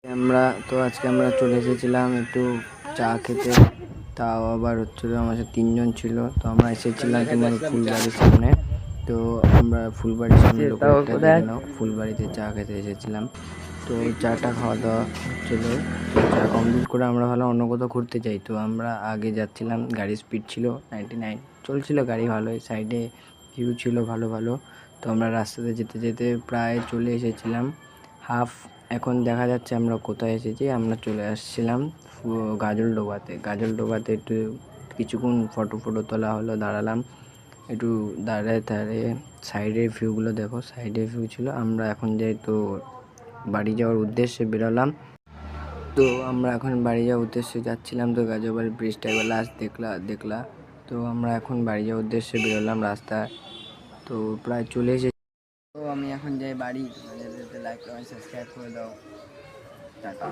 আজকে আমরা চলে এসেছিলাম একটু চা খেতে। তাও আবার হচ্ছিল আমার সাথে 3 জন ছিল। তো আমরা এসেছিলাম তোমার ফুলবাড়ির সামনে। তো আমরা ফুলবাড়ির সামনে লোকেশনটা দেখে নাও, ফুলবাড়িতে চা খেতে এসেছিলাম। তো চাটা খাওয়া দাওয়া হচ্ছিল। তো চা কমপ্লিট করে আমরা ভাবলাম অন্য কোথাও ঘুরতে যাই। তো আমরা আগে যাচ্ছিলাম, গাড়ির স্পিড ছিল 99, চলছিল গাড়ি ভালোই, সাইডে ভিউ ছিল ভালো ভালো। তো আমরা রাস্তাতে যেতে যেতে প্রায় চলে এসেছিলাম হাফ। এখন দেখা যাচ্ছে আমরা কোথায় এসেছি। আমরা চলে আসছিলাম গাজলডোবাতে একটু কিছুক্ষণ ফটো তোলা হলো, দাঁড়ালাম একটু, দাঁড়িয়ে সাইডের ভিউগুলো দেখো, সাইডের ভিউ ছিল। আমরা এখন যেহেতু বাড়ি যাওয়ার উদ্দেশ্যে বেরোলাম, তো আমরা এখন বাড়ি যাওয়ার উদ্দেশ্যে যাচ্ছিলাম। তো গাজলবাড়ির ব্রিজটা এবার লাস্ট দেখলা। তো আমরা এখন বাড়ি যাওয়ার উদ্দেশ্যে বেরোলাম রাস্তায়। তো প্রায় চলে এসেছি। তো আমি এখন যাই বাড়ি। লাইক কমেন্ট সাবস্ক্রাইব করে দাও। টাটা।